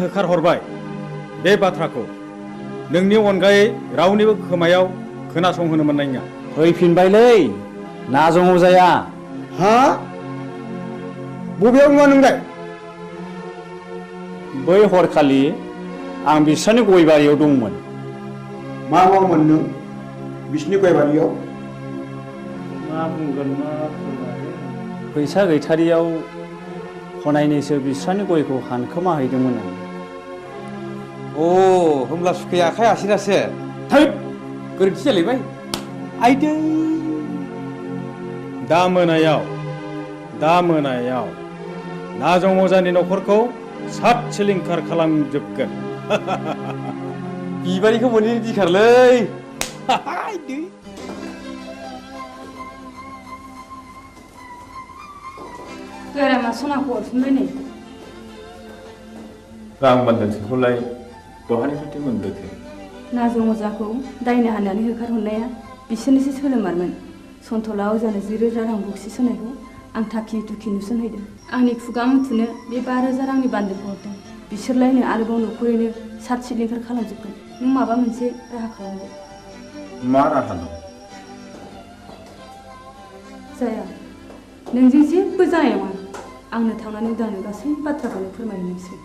होखारहरबाय बे बाथ्राखौ नोंनि अनगायै रावनिबो खोमायाव खोनासंहोनो मोननाय नङा। फैफिनबायलै नाजं अजाया। हा बबेयाव नुवा नोंलाय? बै हरखालि आं बिसोरनि गय बारियाव दंमोन। मा मावोमोन नों बिसिनि गय बारियाव? मा बुंगोन मा बुंगोन फैसा गैथारियाव हनायनैसो बिस्रानि गयखौ हानखोमा हैदोंमोन आं। अ होमब्ला सुखाया आखाइ आसिरासो। थैद गोरोन्थि जालायबाय। आइदै दा मोनायाव नाजं अजानि न'खरखौ सात सिलिंखार खालामजोबगोन। बिबारिखौ मोनैनि दिखारलै। गारामा सनाखौ हरफिनबाय नै। रां बान्दानसेखौलाय बहानिफ्रायथो मोनबोखो? नाजं अजाखौ दायना हाननानै होखारहरनाया बिसोरनिसो सोलोमारमोन। सन्थला अजानो 10,000 रां बक्सिस होनायखौ आं थाखि थुखि नुसनहैदों। आंनि खुगा मुथुनो बे 5,000 रांनि बान्दोखौ हरदों। बिसोरलायनो आरोबाव न'खरैनो सात सिलिंखार खालामजोबगोन। नों माबा मोनसे राहा खालामदो। मा राहा दं? जाया, नोंजों जेबो जानाय नङा। आंनो थांनानै उदांनो गासै बाथ्राखौनो फोरमायनोसै।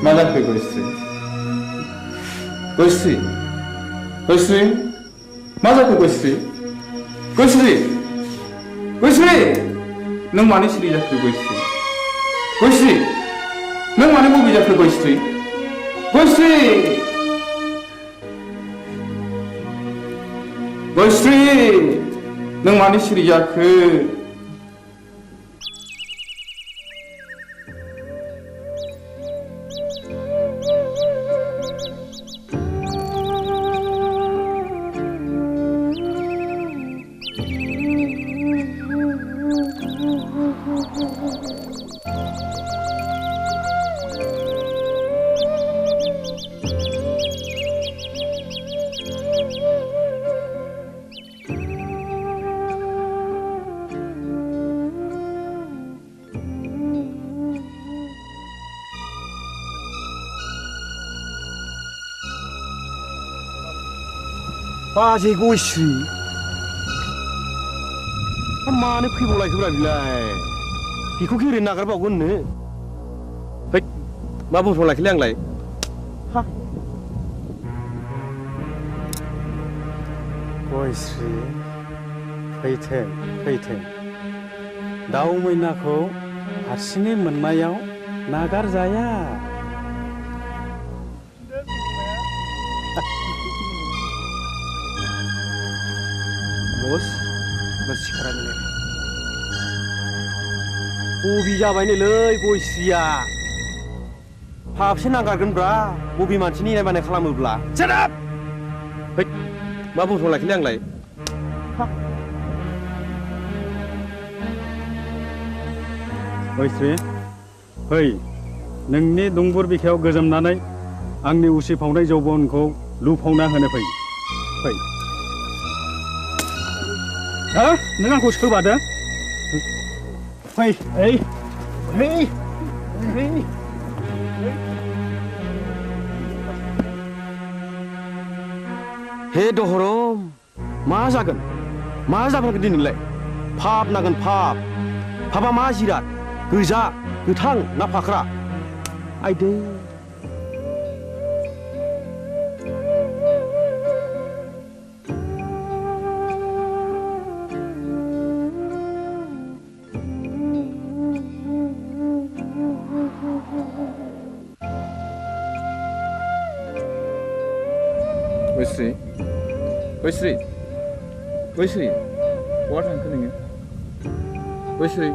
मा जाखो गयस्रि? गयस्रि गयस्रि मा जाखो गयस्रि? गयस्रि गयस्रि नों मानो सिरि जाखो गयस्रि? गयस्रि नों मानो बबे जाखो गयस्रि? गयस्रि गयस्रि नों मानो सिरि जाखो? बाजै गयस्रि मानो फैबावलायखोब्रा बिलाय बेखौ गेरेनो नागारबावगोननो है मा बुंफ्लांलायखोलै आंलाय हा गयस्रि फैथों दाउ मैनाखौ हारसिङै मोननायाव नागारजाया बस सिखारा मिलाय बबे जाबायनोलै गयस्रिया हाबसे नागारगोनब्रा बबे मानसिनि इनाय बानाय खालामोब्ला सेराप है मा बुंफ्लांलायखोलै आंलाय गयस्रि फै नोंनि दुंबुर बिखायाव गोजोमनानै आंनि उसिफावनाय जौबनखौ लुफावना होनो फै नों आंखौ सोबादो फै हे दहरम मा जागोन दिनैलाय फाप नागोन फापा मा जिराद गोजा गोथां ना फाख्रा आइदै गयस्रि बहा थांखो नोङो गयस्रि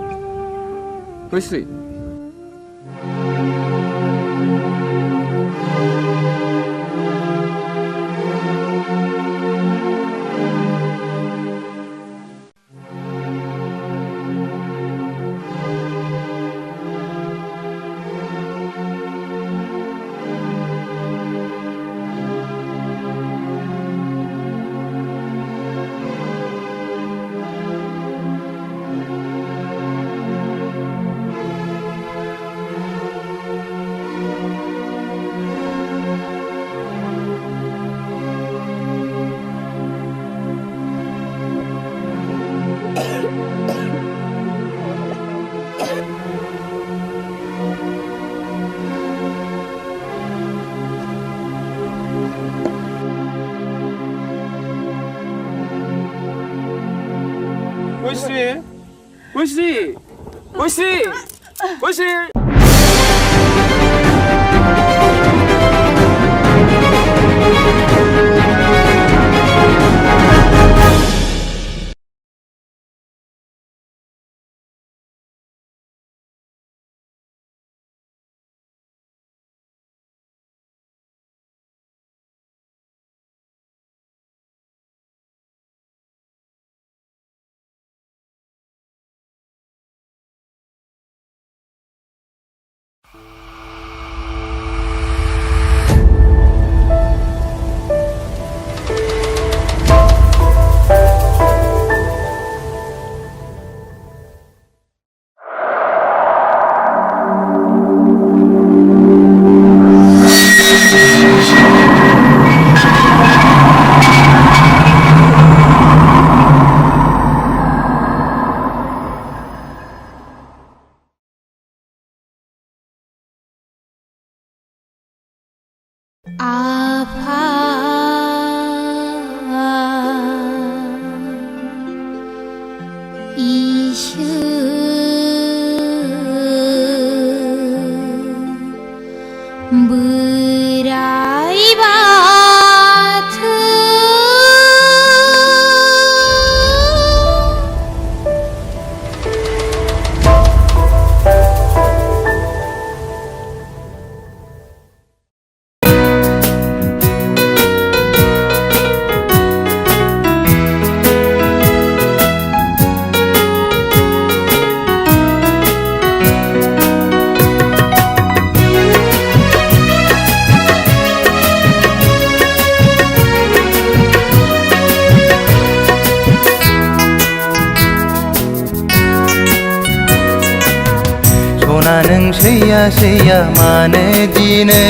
सैया मानो दिनै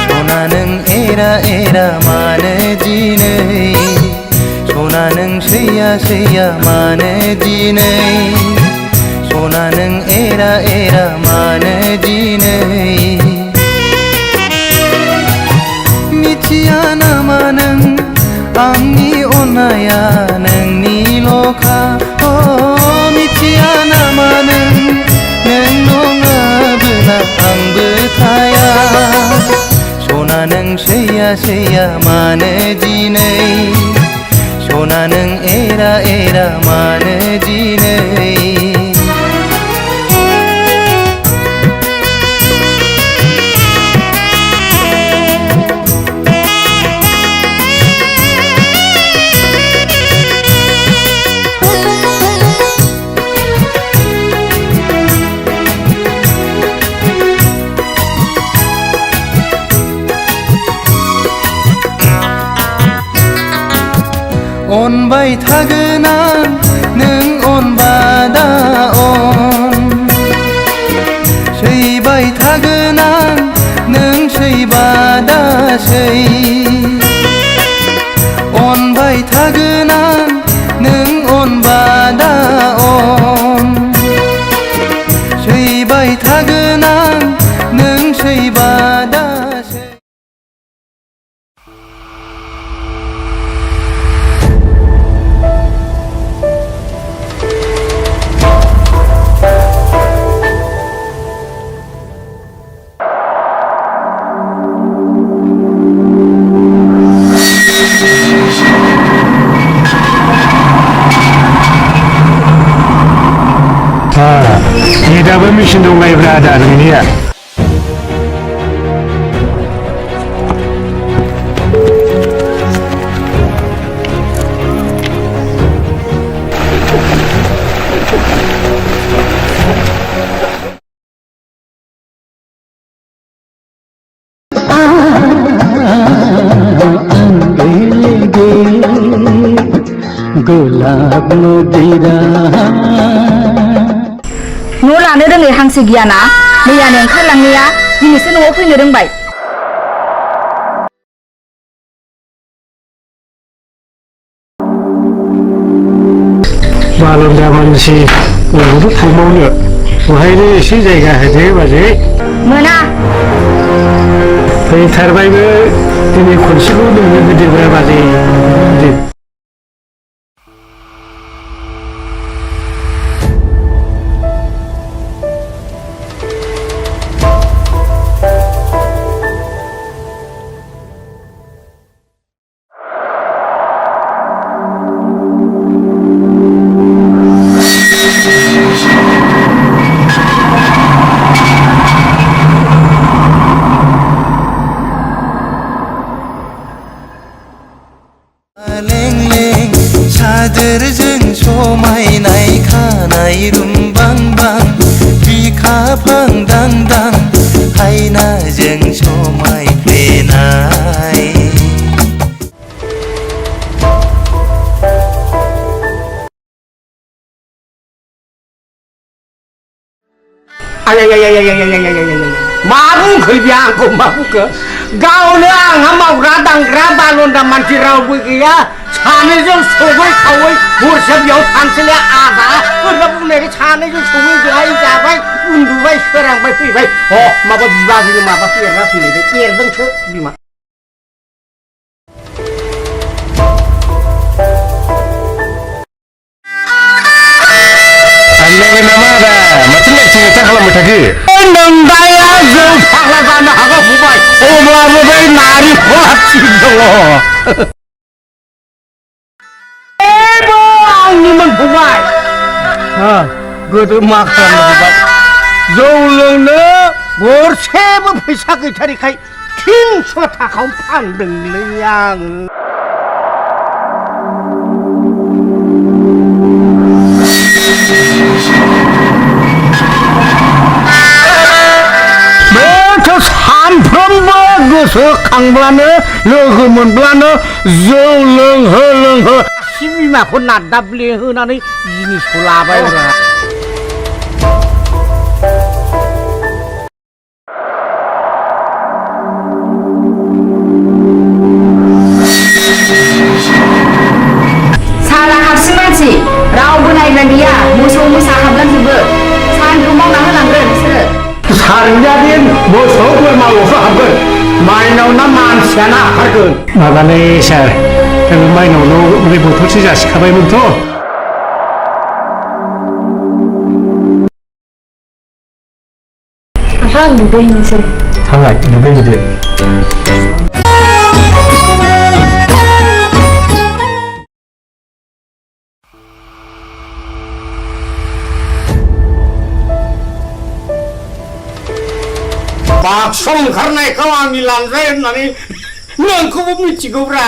सना नों एरा मानो दिनै सैया सैया मानो दिनै सना नों एरा एरा मानो दिनै मिथिया नामा नों आंनि अननाया नोंनिल'खा मिथिया नामा नों नङाबोला आंबो थाया सना नों सैया सैया मानो दिनै सना नों एरा एरा मानो दिनै अनबाय थागोन आं नों अनबादा अन सैबाय थागोन आं नों सैबादा सै अनबाय थागोन आं नों अनबादा अन सैबाय थागोन आं नों सैबादा सै दाबो मेचिन दंलायब्रा आदा नोंनिया गोलाब नदीरा न' लानो रोङै हांसो गियाना मैयानो ओंखारलांनाया दिनैसो न'आव फैनो रोंबाय बालन्दा मानसि बबावथ' थांबावनो बहायनो एसे जायगा होदो बाजै मोना फैथारबायबो दिनै खनसेखौ नोंनो होदोब्रा बाजै सादोरजों समायनाय खानाय रुमबांबां बिखाफां दांदां हायनाजों समायफ्लेनाय मा बुंखो बे आंखौ मा बुंखो गावनो आंहा मावग्रा दांग्रा बालन्दा मानसि रावबो गैया सानैजों सङै खावै हरसे बेयाव थानोसैलाय आदा ओरैनो बुंनायखाय सानैजों सङै जायै जाबाय उन्दुबाय सोरांबाय फैबाय माबा बिबाजैनो माबा एरना फैलायबाय एरदोंसो बिमा नोंदाया जों फाग्ला जानो हागौ फंबाय अब्लाबो बै नारेंखला थिग दङ आंनिमोन फंबाय गोदो मा खालामनो जौ लोंनो गरसेबो फैसा गैथारिखाय 300 थाखायाव फानदोंलै आङो सानफ्रोमबो गोसोखांब्लानो लोगो मोनब्लानो जौ लोंहो लोंहो बिमाखौ नादाब्ले होनानै जिनिसखौ लाबाय सारा गैयाना गैया मोसौ मोसा हाबलांजोबो सानदुं मावना होलांगोन नोंसोरो सारजादिन मोसौ बोरमाल'सो हाबगोन माइनाव ना मानसियाना हाबगोन माबालै सार माइनावनाव बे बथलसे जासिखाबायमोनथ' आं दुगैनोसै थांलाय दुगैहैदो बाक्स ओंखारनायखौ आंनि लांजाय होननानै नोंखौबो मिथिगौब्रा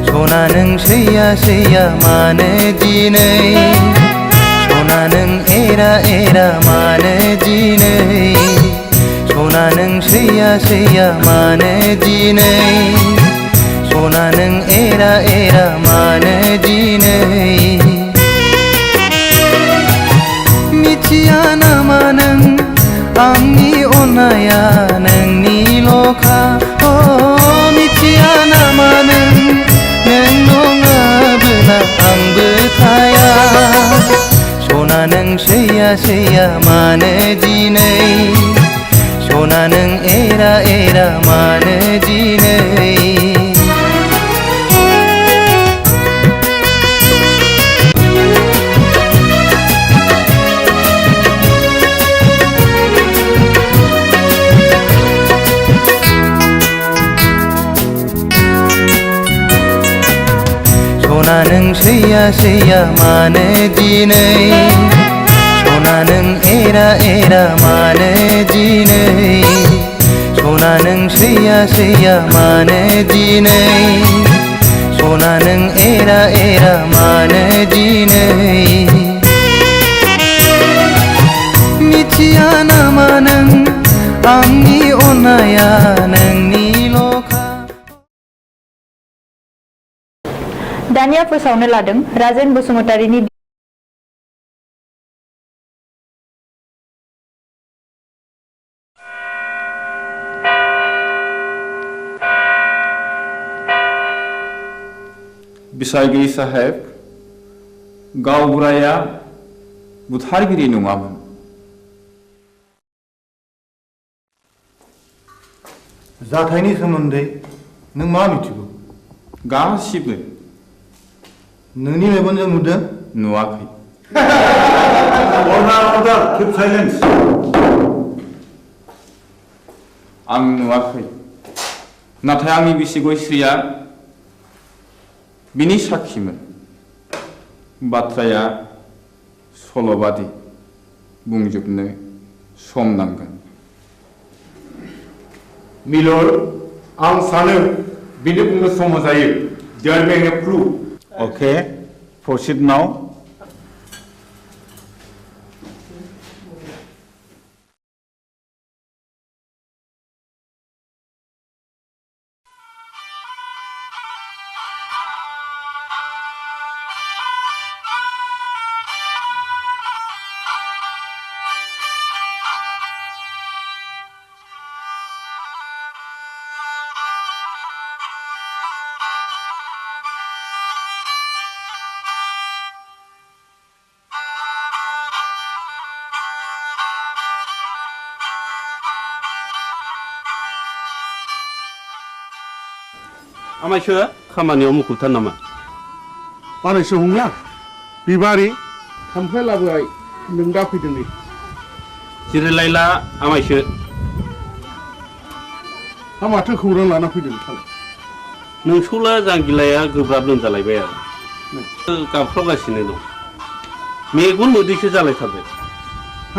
सना नों सैया सैया मानो दिनै सना नों एरा एरा मानो दिनै सना नों सैया सैया मानो दिनै सना नों एरा एरा मानो दिनै मिथिया नामा नों आंनि अननाया नोंनिल'खा मिथिया नामा नों नङाबोला आंबो थाया सना नों सैया सैया मानो दिनै सना नों एरा एरा मानो दिनै सना नों सैया सैया मानो दिनै सना नों एरा एरा मानो दिनै सना नों सैया सैया मानो दिनै सना नों एरा एरा मानो दिनै मिथिया नामा नों आंनि अननाया नोंनिल'खा दानिया फोसावनो लादों राजेन बसुमतारीनि बिसायगिरि साहेब गावबुराया बुथारगिरि नङामोन जाथायनि सोमोन्दै नों मा मिथिगौ गासिबो नोंनि मेगनजों नुदों नुवाखै आं नुवाखै नाथाय आंनि बिसि गयस्रिया बिनि साखिमोन बाथ्राया सल'बादि बुंजोबनो सम नांगोन मिलर आं सानो बिनो बुंनो सम जायो there may be proof Okay, proceed now. आमायसो खामानियाव मुखुबथार नामा मानैसो हंला बिबारि थाम्फै लाबोबाय नों दा फैदों नै जिरायलायला आमायसो माथो खौरां लाना फैदों नोंथां नोंसौला जांगिलाया गोब्राब लोमजालायबाय आरो गाबफ्रावगासिनो दं मेगन मोदैसो जालायथारबाय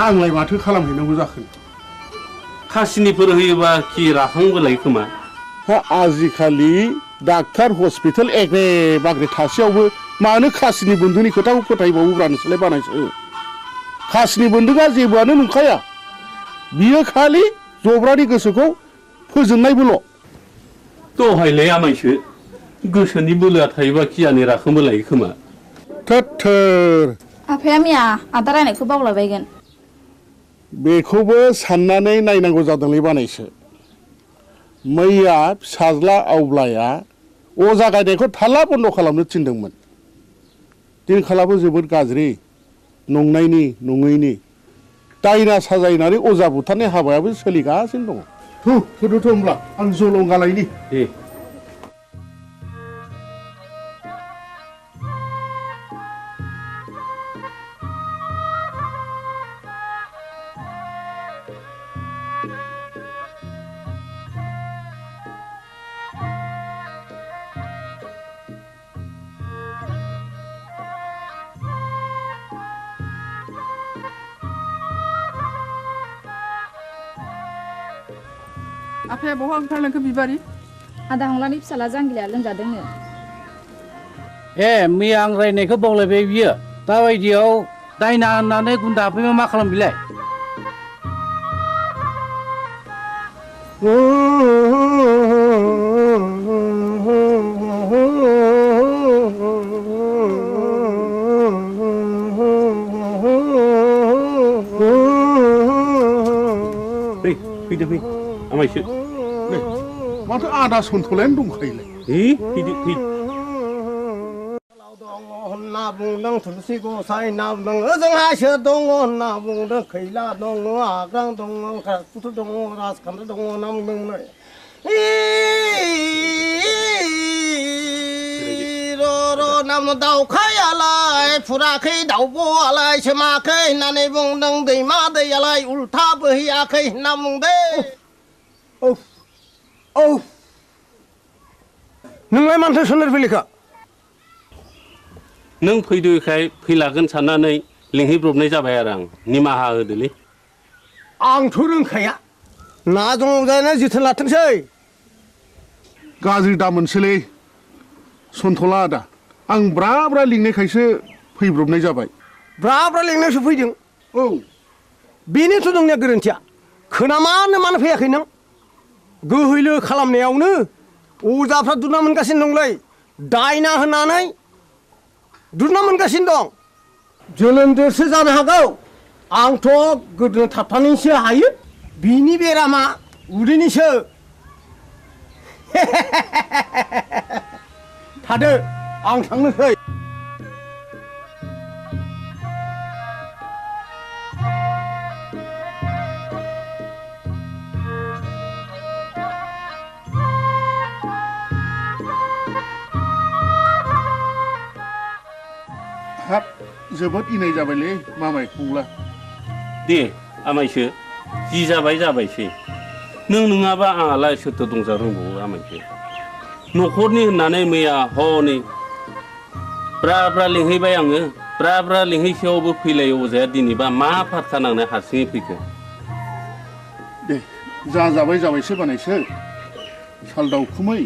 आंलाय माथो खालामहैनांगौ जाखो खासिनिफोर होयोबा खि राखांबोलाय खोमा आजिखालि डाक्टार हस्पिटाल एग्रे बाग्रे थासेयावबो मानो खासिनि बन्दुनि खोथाखौ फोथायबावोब्रा नोंसोरलाय बानायसो खासिनि बन्दुआ जेबोआनो नंखाया बियो खालि जब्रानि गोसोखौ फोजोननायबोल' दहायलाय आमायसो गोसोनि बोलोआ थायोबा खियानि राखांबोलाय खोमा थोर आफाया मैया आदा रायनायखौ बावलाबायगोन बेखौबो साननानै नायनांगौ जादोंलै बानायसो मैया फिसाज्ला आवब्लाया अजा गायनायखौ थाला बन्द' खालामनो थिनदोंमोन दिनखालाबो जोबोद गाज्रि नंनायनि नङैनि दायना साजायनानै अजा बुथारनाय हाबायाबो सोलिगासिनो दङ होदोथ' होमब्ला आं जलंगालायनि दे आफाया बहा ओंखारलांखो बिबारि आदा हंलानि फिसाला जांगिलाया लोमजादोंनो ए मैया आं रायनायखौ बावलायबाय बियो दाबायदियाव दायना होननानै गुन्दा हाबफैबा मा खालाम बिलाय फैदो फै आमायसो माथो आदा सन्थलायानो दंखायोलाय फैदो फै होनना बुंदों थुलसि गसाइ होनना बुंदों ओजोंहायसो दङ होनना बुंदों खैला दङ आग्रां दङ कुथु दङ राजखान्थि दङ होनना बुंदों र' नाम दाउखायालाय फुराखै दाउब'आलाय सोमाखै होननानै बुंदों दैमा दैयालाय उल्था बोहैयाखै होनना बुंदों नोंलाय मानोथो सोलेर फैलिखा नों फैदोखाय फैलागोन साननानै लिंहैब्रबनाय जाबाय आरो आं निमाहा होदोलै आंथ' रोंखाया ना दङ जानो जोथोन लाथोंसै गाज्रि दा मोनसोलै सन्थला आदा आं ब्रा ब्रा लिंनायखायसो फैब्रबनाय जाबाय ब्रा ब्रा लिंनायसो फैदों बेनोथ' नोंनिया गोरोन्थिया मानो फैयाखै नों गोहैलो खालामनायावनो अजाफ्रा दुना मोनगासिनो दंलै दायना होनानै दुना मोनगासिनो दं जोलोमजोंसो जानो हागौ आंथ' गोदो थाबथानैसो हायो बिनि बेरामा उदैनिसो थादो आं थांनोसै हाब जोबोद इनाय जाबायलै मामाय खौला दे आमायसो जि जाबाय जाबायसै नों नङाबा आंहालाय सोरथो दंजा रोंबावो आमायसो न'खरनि होननानै मैया हनै ब्रा ब्रा लिंहैबाय आङो ब्रा ब्रा लिंहैसेयावबो फैलाय अजाया दिनैबा मा फारखा नांनाय हारसिङै फैखो दे जाबाय जाबायसो बानायसो साल दाउखुमै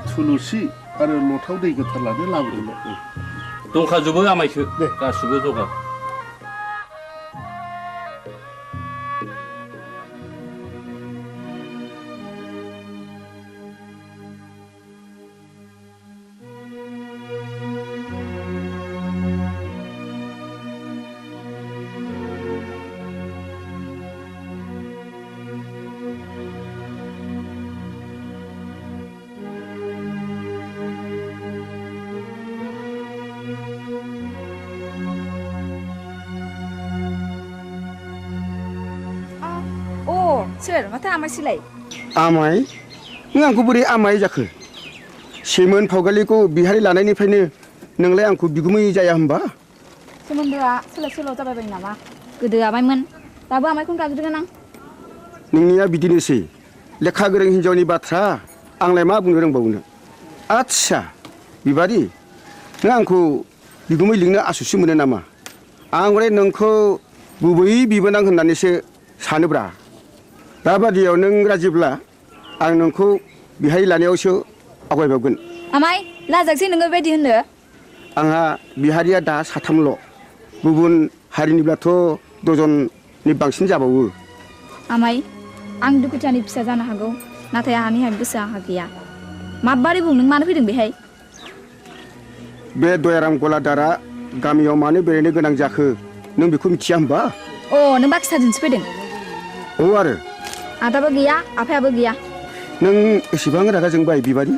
थुलुसि आरो लथाव दै गोथार लानो लाबोदोंमोन दंखाजोबो आमायसो गासिबो जगार सोर माथो आमायसोलाय आमाय नों आंखौ बोरै आमाय जाखो सेमोन फावगालिखौ बिहारि लानायनिफ्रायनो नोंलाय आंखौ बिगुमै जाया होनबा सोमोन्दोआ सोलाय सोल' जाबाय नामा गोदो आमायमोन दाबो आमायखौनो गाबज्रिगोन आं नोंनिया बिदिनोसै लेखा गोरों हिन्जावनि बाथ्रा आंलाय मा बुंनो रोंबावनो आच्छा बिबारि नों आंखौ बिगुमै लिंनो आसुसु मोनो नामा आं हले नोंखौ गुबै बिबोनां होननानैसो सानोब्रा दाबादियाव नों राजिब्ला आं नोंखौ बिहाय लानायावसो आवगायबावगोन आमाय लाजागसै नोङो बेबायदि होननो आंहा बिहारिया दा साथामल' गुबुन हारिनिब्लाथ' दजननि बांसिन जाबावो आमाय आं दुखुथियानि फिसा जानो हागौ नाथाय आंहानि गोसो आंहा गैया माबारै बुं नों मानो फैदों बेहाय बे दयाराम गलादारा गामियाव मानो बेरायनो गोनां जाखो नों बेखौ मिथिया होमबा? अ नों बाक्साजोंसो फैदों? औ आरो आदाबो गैया आफायाबो गैया। नों एसेबां रागा जोंबाय बिबारि?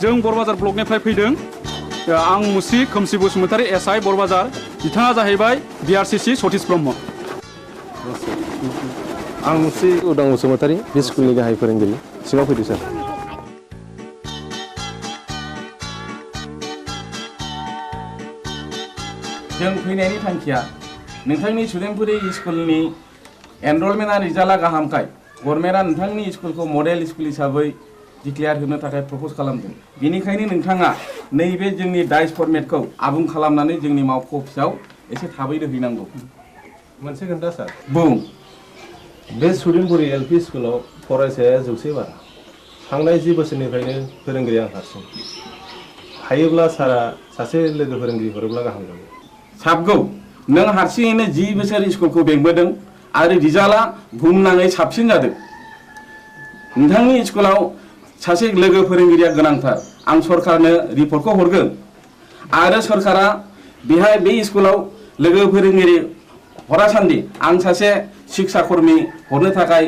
जों बरबाजार ब्लकनिफ्राय फैदों। आं मुस्रि खोमसि बसुमतारी एसआइ बरबाजार। बिथाङा जाहैबाय बिआरसिसि सतीश ब्रह्म। आं मुस्रि उदां बसुमतारी बे स्कुलनि गाहाय फोरोंगिरि। सिङाव फैदो सार। जों फैनायनि थांखिया नोंथांनि सुदेमपुरि स्कुलनि एनरलमेन्टआ रिजाल्टआ गाहामखाय गभर्नमेन्टआ नोंथांनि स्कुलखौ मडेल स्कुल हिसाबै डिक्लेयार होनो थाखाय प्रप'ज खालामदों। बेनिखायनो नोंथाङा नैबे जोंनि डाइस फर्मेटखौ आबुं खालामनानै जोंनि मावख' अफिसाव एसे थाबैनो हैनांगौ। मोनसे खोन्था सार। बुं। बे सुदेमपुरि एलपि स्कुलाव फरायसाया 100 बारा। थांनाय 10 बोसोरनिफ्रायनो फोरोंगिरि आं हारसिं। हायोब्ला सारा सासे लोगो फोरोंगिरि हरोब्ला गाहाम जागौ। साबगौ। नों हारसिङैनो 10 बोसोर स्कुलखौ बेंबोदों आरो रिजाल्टआ बुहुमनाङै साबसिन जादों। नोंथांनि स्कुलाव सासे लोगो फोरोंगिरिया गोनांथार। आं सरकारनो रिपर्टखौ हरगोन आरो सरकारा बेहाय बे स्कुलाव लोगो फोरोंगिरि हरासान्दि आं सासे शिक्षा कर्मी हरनो थाखाय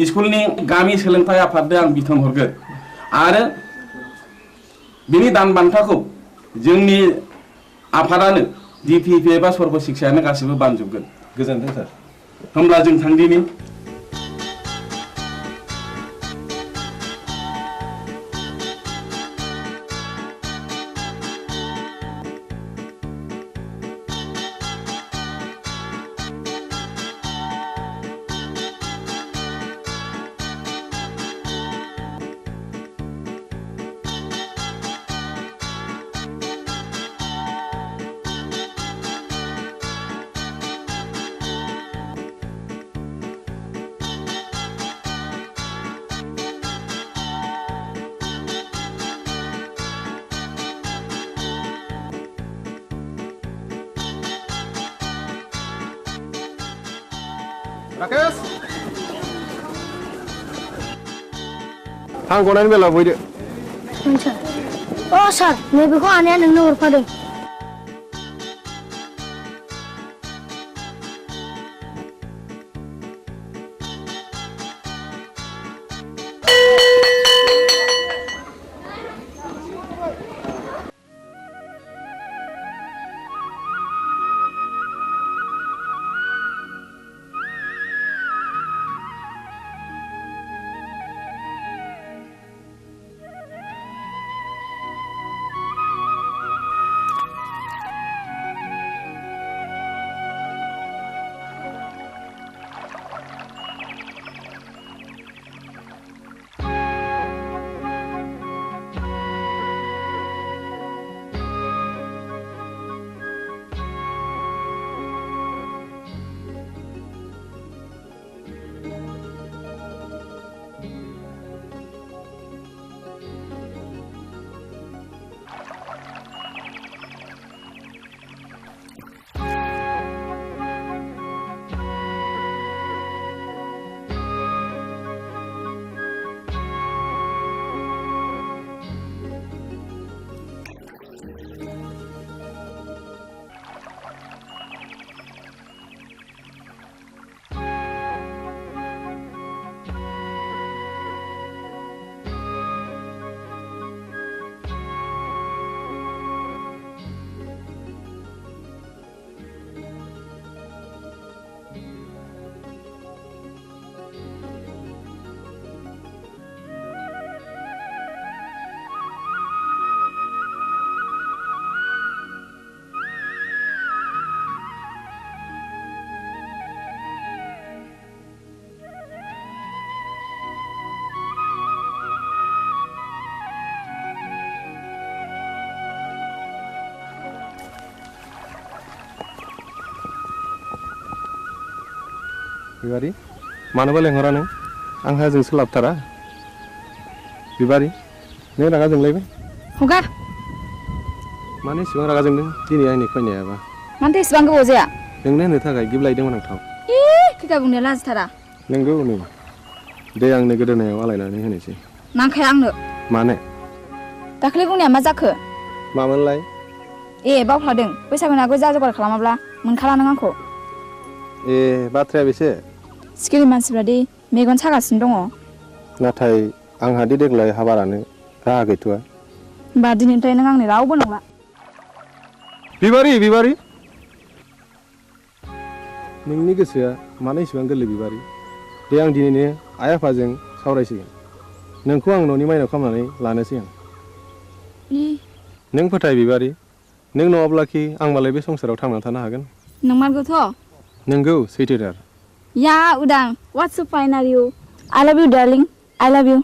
स्कुलनि गामि सोलोंथाइ आफादनो आं बिथोन हरगोन आरो बिनि दान बान्थाखौ जोंनि आफादानो डिपिपि एबा सर्ब शिक्षायानो गासिबो बानजोबगोन। गोजोन्थों सार। होमब्ला जों थांदिनि। राकेश आं गनायनि बेलायाव फैदो। अ सार नैबेखौ आनैया नोंनो हरफादों। बिबारी मानोबा लेंहरा नों आंहा जों सोलाबथारा बिबारी नों रागा जोंलायबाय हगार मानो इसेबां रागा जोंदों दिनै आंनि फैनायाबा मानोथो एसेबां गोबाव जाया नोंनो होनो थाखाय गिबलायदोंमोन आं थाव खैखा बुंनो लाजिथारा नोंगौ नै दे आंनो गोदोनायाव आलायनानै होनोसै नांखाया आंनो मानो दाखालि बुंनाया मा जाखो मामोनलाय बावफ्लादों बैसागुनि आगोल जा जगार खालामाब्ला मोनखाला नों आंखौ बाथ्राया बेसे सिखिरि मानसिफ्रा दि मेगन सागासिनो दङ नाथाय आंहा दि देग्लाय हाबारानो राहा गैथ'आ होमबा दिनैनिफ्राय नों आंनि रावबो नंला बिबारी बिबारी नोंनि गोसोआ मानो इसेबां गोरलै बिबारी दे आं दिनैनो आइ आफाजों सावरायसिगोन नोंखौ आं न'नि माइनाव खालामनानै लानोसै आं नों फोथाय बिबारी नों नङाब्लाखि आं मालाय बे संसाराव थांनानै थानो हागोन नंमारगौथ' नोंगौ सैथोथार या उदां what's so fine are you I love you darling I love you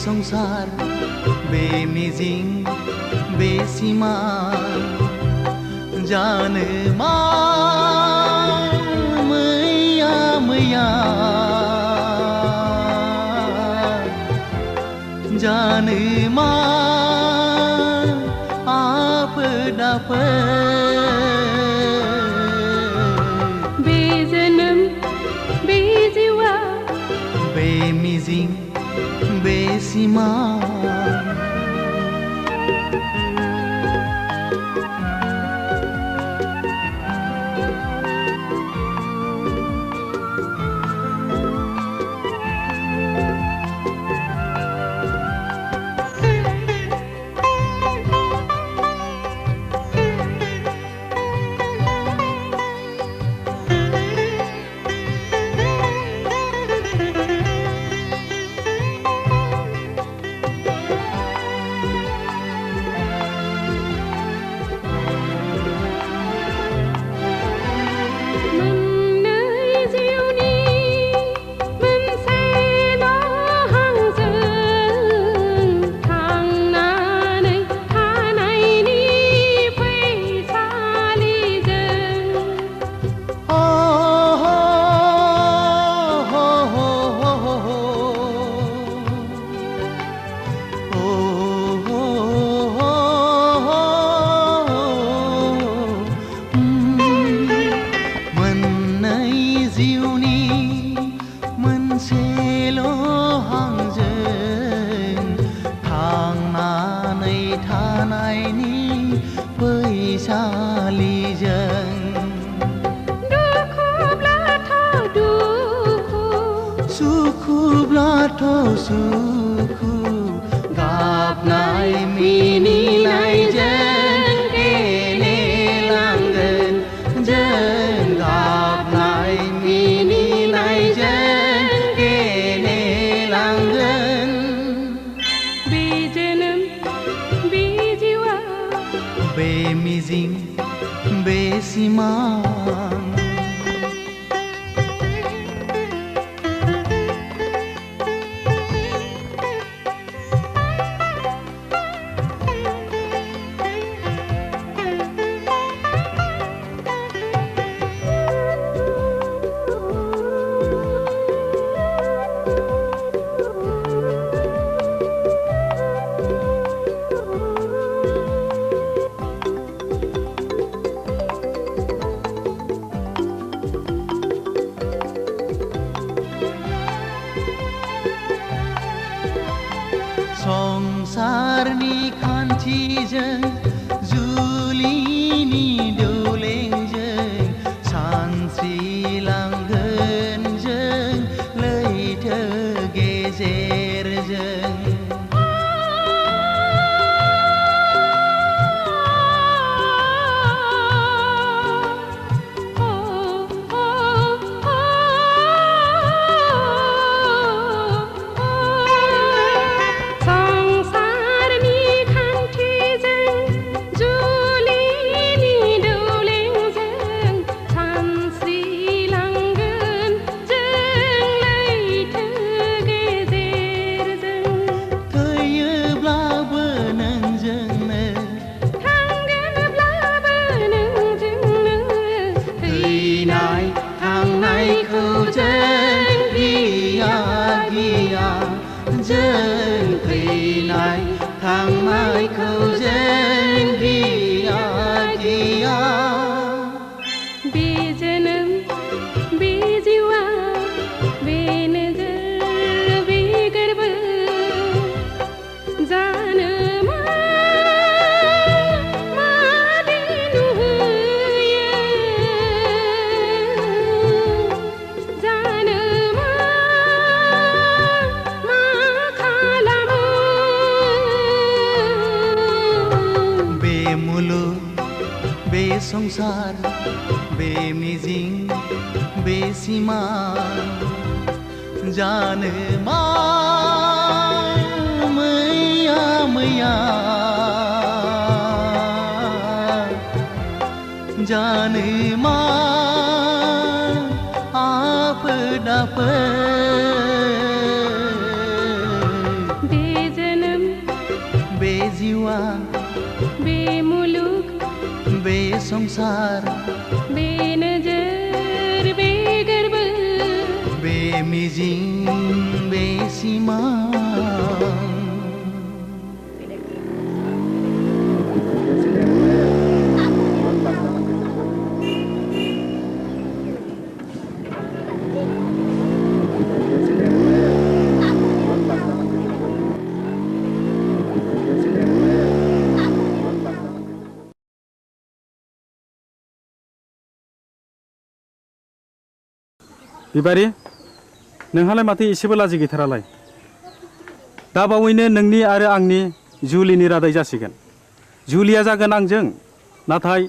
संसार बे मिजिं बे सिमा जानो मा मैया मैया जानो मा आफोद बे जोनोम बे जिउआ बे मिजिं बे सिमा खान्थिजों जुलिनि दौलेंजों सानस्रिलांगोन जों लैथो गेजेरजों संसार बे मिजिं बे सिमा जानो मा मैया मैया जानो मा आफोद आफोद बे जोनोम बे जिउआ बे मुलुग बे संसार बे नोजोर बे गोरबो बे मिजिं बे सिमा बिबारि नोंहालाय माथो एसेबो लाजि गैथारालाय दा बावैनो नोंनि आरो आंनि जुलिनि रादाय जासिगोन जुलिया जागोन आंजों नाथाय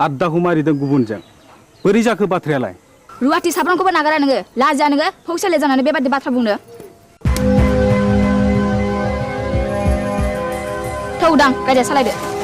आद्दाखौ मारिदों गुबुनजों बोरै जाखो बाथ्रायालाय रुवाथि साफ्रोमखौबो नागारा नोङो लाजिया नोङो फौसाले जानानै बेबादि बाथ्रा बुंनो थौदां गारिया सालायदो